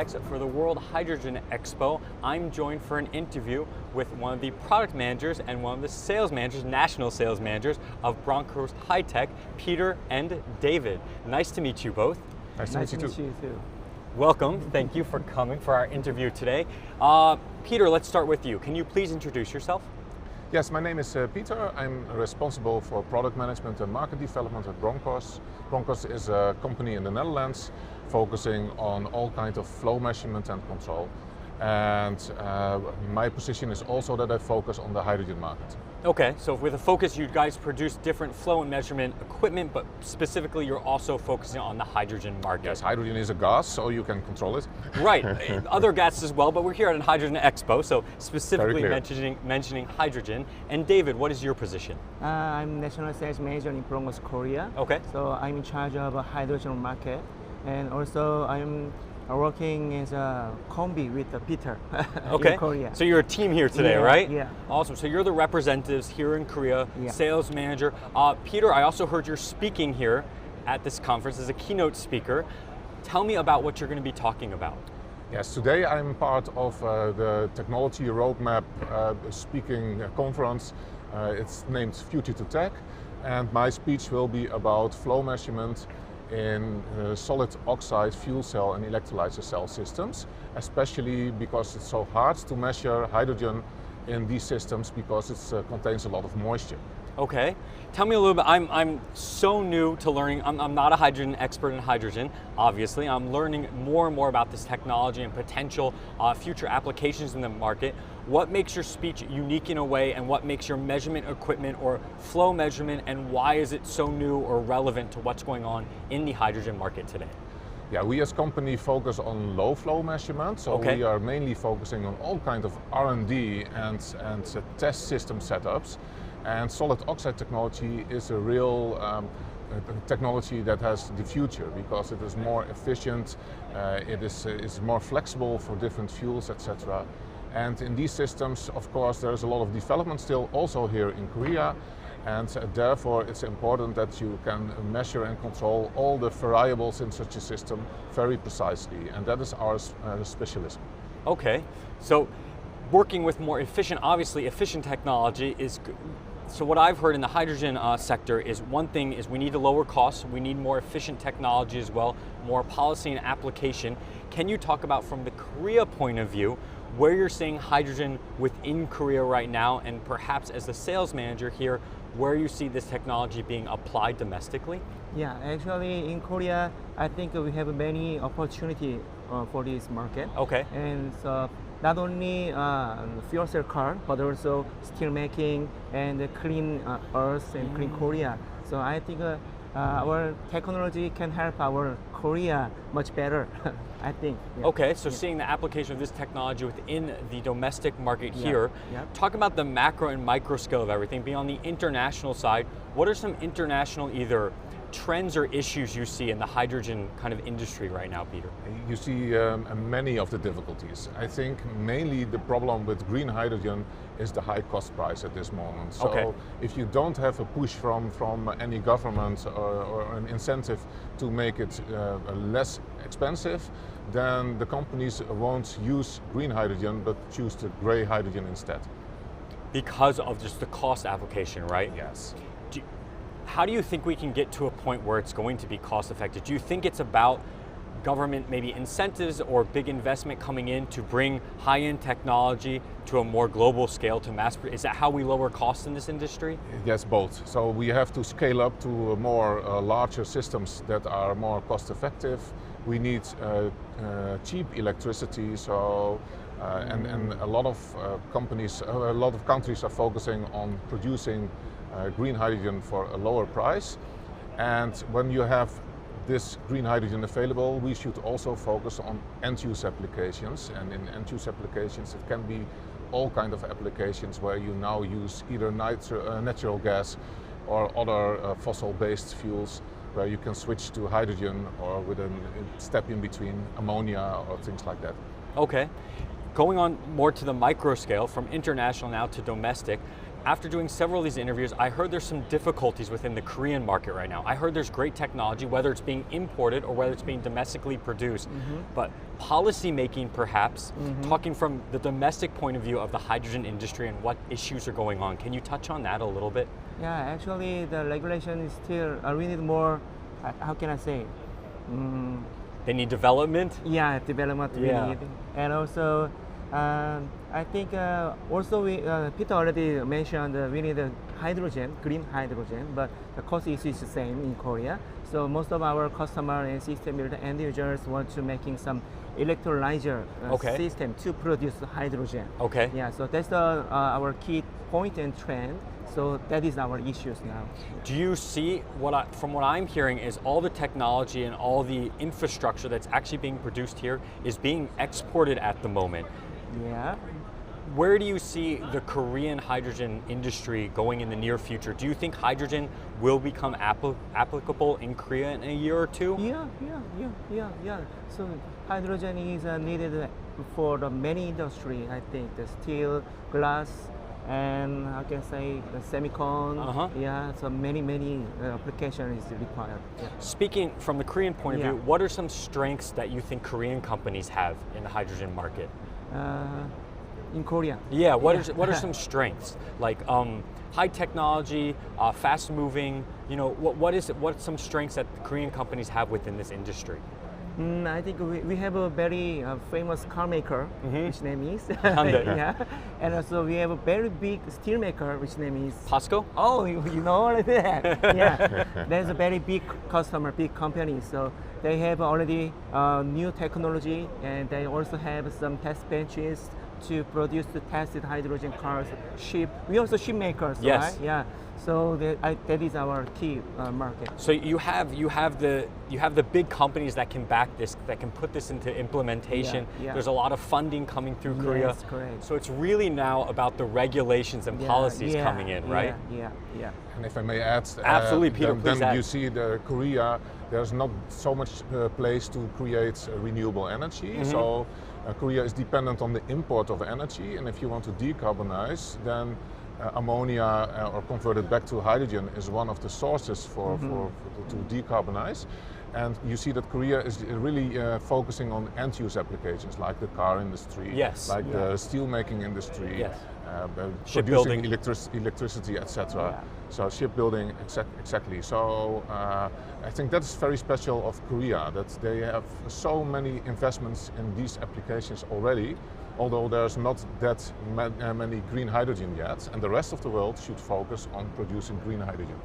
Next, for the World Hydrogen Expo, I'm joined for an interview with one of the product managers and one of the sales managers, national sales managers of Bronkhorst High-Tech, Peter and David. Nice to meet you both. Nice to meet you too. Welcome. Thank you for coming for our interview today. Peter, let's start with you. Can you please introduce yourself? Yes, my name is Peter. I'm responsible for product management and market development at Bronkhorst. Bronkhorst is a company in the Netherlands focusing on all kinds of flow measurement and control. And my position is also that I focus on the hydrogen market. Okay, so with a focus, you guys produce different flow and measurement equipment, but specifically you're also focusing on the hydrogen market. Yes, hydrogen is a gas, so you can control it. Right, other gases as well, but we're here at a Hydrogen Expo, so specifically mentioning hydrogen. And David, what is your position? I'm National Sales Manager in Bronkhorst Korea. Okay. So I'm in charge of a hydrogen market, and also I'm working as a combi with Peter in Korea. So you're a team here today, right? Yeah. Awesome. So you're the representatives here in Korea, sales manager. Peter, I also heard you're speaking here at this conference as a keynote speaker. Tell me about what you're going to be talking about. Yes, today I'm part of the technology roadmap speaking conference. It's named Future to Tech, and my speech will be about flow measurement in solid oxide fuel cell and electrolyzer cell systems, especially because it's so hard to measure hydrogen in these systems because it contains a lot of moisture. Okay, tell me a little bit. I'm so new to learning. I'm not a hydrogen expert in hydrogen, obviously. I'm learning more and more about this technology and potential future applications in the market. What makes your speech unique in a way, and what makes your measurement equipment or flow measurement, and why is it so new or relevant to what's going on in the hydrogen market today? Yeah, we as company focus on low flow measurement, so we are mainly focusing on all kinds of R&D and test system setups. And solid oxide technology is a real technology that has the future because it is more efficient, it is more flexible for different fuels, etc. And in these systems, of course, there is a lot of development still also here in Korea, and therefore it's important that you can measure and control all the variables in such a system very precisely, and that is our specialism. Okay, so working with more efficient, obviously efficient technology is good. So what I've heard in the hydrogen sector is one thing is we need to lower costs, we need more efficient technology as well, more policy and application. Can you talk about from the Korea point of view, where you're seeing hydrogen within Korea right now, and perhaps as the sales manager here, where you see this technology being applied domestically? Yeah, actually in Korea, I think we have many opportunity for this market. Okay. And so not only fuel cell car, but also steel making and clean earth and clean Korea. So I think our technology can help our Korea much better, I think. Yeah. Okay, so seeing the application of this technology within the domestic market here, talk about the macro and micro scale of everything. Beyond the international side, what are some international either trends or issues you see in the hydrogen kind of industry right now, Peter? You see many of the difficulties. I think mainly the problem with green hydrogen is the high cost price at this moment. So if you don't have a push from any government or an incentive to make it less expensive, then the companies won't use green hydrogen but choose the gray hydrogen instead. Because of just the cost application, right? Yes. How do you think we can get to a point where it's going to be cost effective? Do you think it's about government maybe incentives or big investment coming in to bring high-end technology to a more global scale to mass produce? Is that how we lower costs in this industry? Yes, both. So we have to scale up to more larger systems that are more cost effective. We need cheap electricity, so and a lot of companies, a lot of countries are focusing on producing green hydrogen for a lower price. And when you have this green hydrogen available, we should also focus on end-use applications. And in end-use applications, it can be all kinds of applications where you now use either natural gas or other fossil-based fuels, where you can switch to hydrogen or with a step in between ammonia or things like that. Okay. going on more to the micro scale, from international now to domestic, after doing several of these interviews, I heard there's some difficulties within the Korean market right now. I heard there's great technology, whether it's being imported or whether it's being domestically produced. But policy making, perhaps, talking from the domestic point of view of the hydrogen industry and what issues are going on. Can you touch on that a little bit? Yeah, actually the regulation is still, we need more, how can I say? They need development? Yeah, development we need. And also, I think also Peter already mentioned we need hydrogen, green hydrogen, but the cost issue is the same in Korea. So most of our customer and system builder end users want to making some electrolyzer system to produce hydrogen. Okay. Yeah, so that's our key point and trend. So that is our issues now. Do you see, from what I'm hearing, is all the technology and all the infrastructure that's actually being produced here is being exported at the moment? Yeah. Where do you see the Korean hydrogen industry going in the near future? Do you think hydrogen will become applicable in Korea in a year or two? Yeah. So hydrogen is needed for the many industry, I think, the steel, glass, and I can say the semicon. Yeah, so many application is required. Yeah. Speaking from the Korean point of view, what are some strengths that you think Korean companies have in the hydrogen market? In Korea. Yeah, what are some strengths? Like high technology, fast moving, you know, what's some strengths that Korean companies have within this industry? I think we have a very famous car maker, which name is Hyundai. yeah, and also we have a very big steel maker, which name is POSCO. Oh, you know all of that. Yeah, there's a very big customer, big company. So they have already new technology, and they also have some test benches to produce the tested hydrogen cars. We also ship makers, yes. Right? Yeah. So that is our key market. So you have the big companies that can back this, that can put this into implementation. Yeah. There's a lot of funding coming through Korea. Yes, correct. So it's really now about the regulations and policies coming in, right? Yeah. And if I may add, absolutely, Peter, please then add. you see Korea, there's not so much place to create renewable energy. So Korea is dependent on the import of energy, and if you want to decarbonize, then ammonia or converted back to hydrogen is one of the sources to decarbonize. And you see that Korea is really focusing on end-use applications like the car industry, like the steelmaking industry, producing electricity, etc. So shipbuilding, exactly. So I think that's very special of Korea, that they have so many investments in these applications already, although there's not that many green hydrogen yet, and the rest of the world should focus on producing green hydrogen.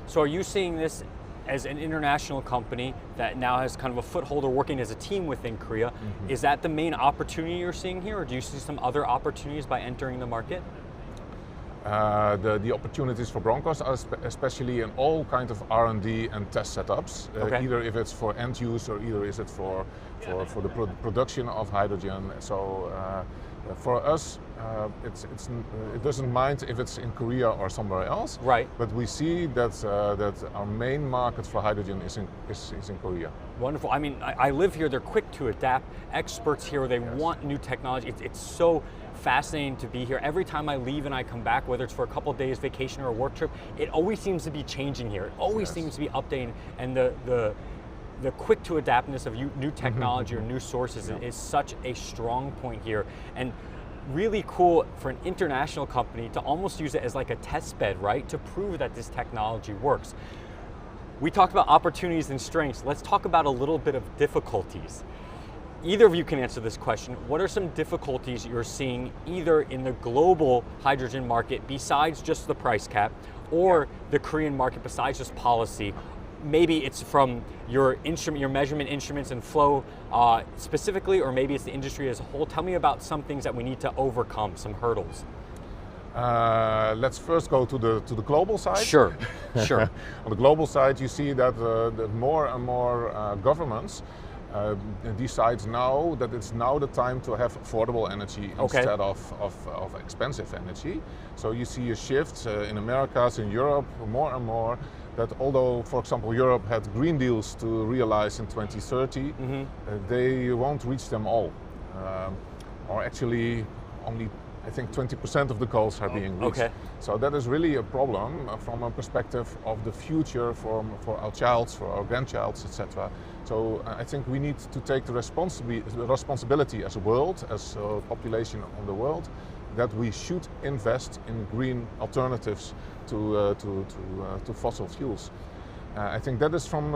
So are you seeing this as an international company that now has kind of a foothold or working as a team within Korea? Is that the main opportunity you're seeing here, or do you see some other opportunities by entering the market? The opportunities for Bronkhorst are especially in all kinds of R&D and test setups, either if it's for end use or either is it for the production of hydrogen. So for us, it doesn't mind if it's in Korea or somewhere else. Right. But we see that our main market for hydrogen is in Korea. Wonderful. I mean, I live here. They're quick to adapt. Experts here. They want new technology. It's so fascinating to be here. Every time I leave and I come back, whether it's for a couple of days vacation or a work trip, it always seems to be changing here. It always seems to be updating, and the quick to adaptness of new technology or new sources is such a strong point here, and really cool for an international company to almost use it as like a test bed, right, to prove that this technology works. We talked about opportunities and strengths. Let's talk about a little bit of difficulties. Either of you can answer this question. What are some difficulties you're seeing either in the global hydrogen market besides just the price cap, or the Korean market besides just policy? Maybe it's from your measurement instruments and flow specifically, or maybe it's the industry as a whole. Tell me about some things that we need to overcome, some hurdles. Let's first go to the global side. Sure. On the global side, you see that more and more governments decides now that it's now the time to have affordable energy instead of expensive energy. So you see a shift in Americas, in Europe, more and more, that although, for example, Europe had green deals to realize in 2030, they won't reach them all. or actually only I think 20% of the goals are being reached. Okay. So that is really a problem from a perspective of the future for our childs, for our grandchilds, etc. So I think we need to take the responsibility as a world, as a population on the world, that we should invest in green alternatives to fossil fuels. I think that is from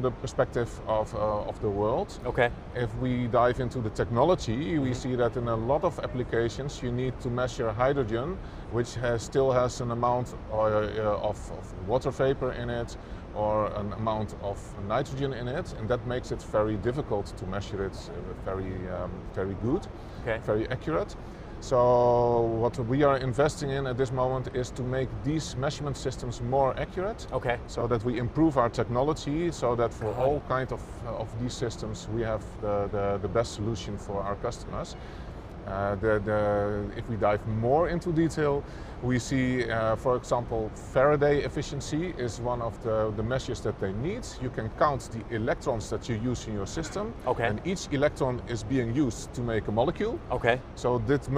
the perspective of the world. Okay. If we dive into the technology, we see that in a lot of applications you need to measure hydrogen, which still has an amount of water vapor in it, or an amount of nitrogen in it, and that makes it very difficult to measure it very good, okay, very accurate. So what we are investing in at this moment is to make these measurement systems more accurate, okay, so that we improve our technology, so that for all kinds of these systems we have the best solution for our customers. If we dive more into detail, we see, for example, Faraday efficiency is one of the measures that they need. You can count the electrons that you use in your system, okay, and each electron is being used to make a molecule. Okay. So that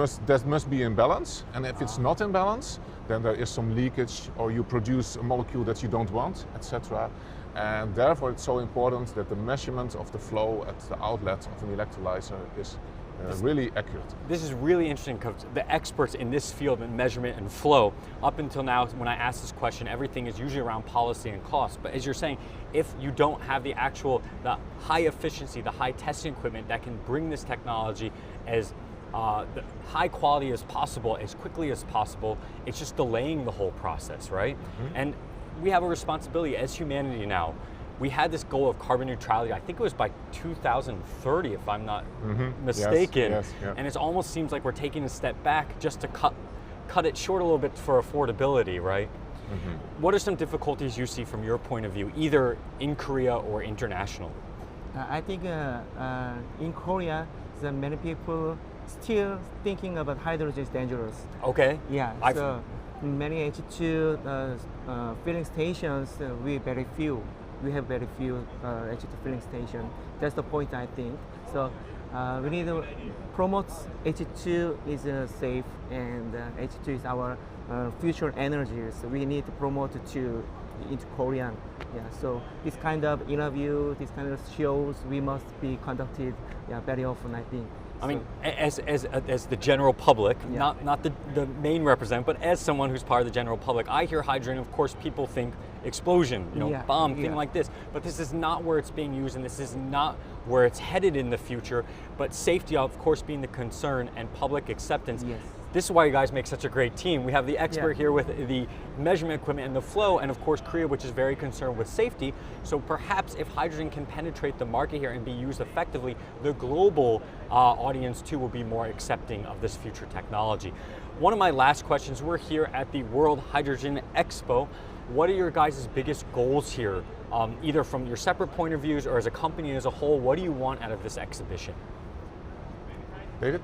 must be in balance, and if it's not in balance, then there is some leakage, or you produce a molecule that you don't want, etc. And therefore it's so important that the measurement of the flow at the outlet of an electrolyzer is really accurate. This is really interesting because the experts in this field in measurement and flow, up until now when I ask this question, everything is usually around policy and cost. But as you're saying, if you don't have the high efficiency, the high testing equipment that can bring this technology as the high quality as possible, as quickly as possible, it's just delaying the whole process, right? Mm-hmm. And we have a responsibility as humanity now. We had this goal of carbon neutrality, I think it was by 2030, if I'm not mistaken. Yes, yeah. And it almost seems like we're taking a step back just to cut it short a little bit for affordability, right? Mm-hmm. What are some difficulties you see from your point of view, either in Korea or international? I think in Korea, many people still thinking about hydrogen is dangerous. Okay. Yeah. So many H2 filling stations, we have very few H2 filling stations. That's the point, I think. So we need to promote H2 is safe, and H2 is our future energy. So we need to promote it into Korean. Yeah. So this kind of interview, this kind of shows, we must be conducted very often, I think. I mean, as the general public, not the main representative, but as someone who's part of the general public, I hear hydrogen, of course people think explosion, bomb, thing like this. But this is not where it's being used, and this is not where it's headed in the future. But safety, of course, being the concern, and public acceptance. Yes. This is why you guys make such a great team. We have the expert here with the measurement equipment and the flow, and of course Korea, which is very concerned with safety. So perhaps if hydrogen can penetrate the market here and be used effectively, the global audience too will be more accepting of this future technology. One of my last questions, we're here at the World Hydrogen Expo. What are your guys' biggest goals here, either from your separate point of views or as a company as a whole? What do you want out of this exhibition? David?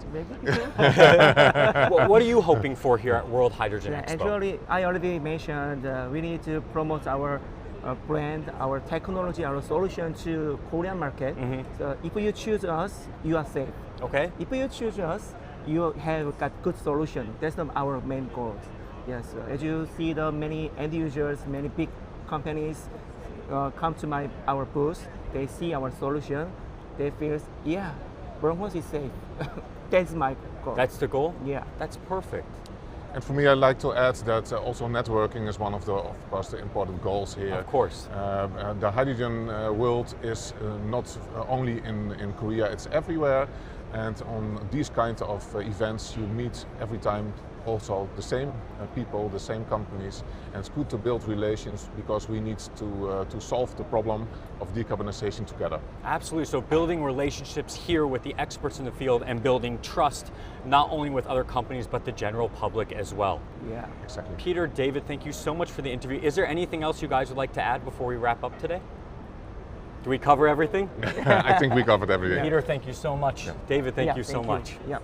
What are you hoping for here at World Hydrogen Expo? Actually, I already mentioned we need to promote our brand, our technology, our solution to Korean market. Mm-hmm. So if you choose us, you are safe. Okay. If you choose us, you have got good solution. That's our main goal. Yes, as you see, the many end users, many big companies come to our booth. They see our solution. They feel, Bronkhorst is safe. That's my goal. That's the goal? Yeah. That's perfect. And for me, I'd like to add that also networking is one of course, the important goals here. Of course. The hydrogen world is not only in Korea, it's everywhere. And on these kinds of events, you meet every time also the same people, the same companies, and it's good to build relations because we need to solve the problem of decarbonization together. Absolutely, so building relationships here with the experts in the field and building trust, not only with other companies, but the general public as well. Yeah, exactly. Peter, David, thank you so much for the interview. Is there anything else you guys would like to add before we wrap up today? Do we cover everything? I think we covered everything. Peter, thank you so much. David, thank you so much. Yeah.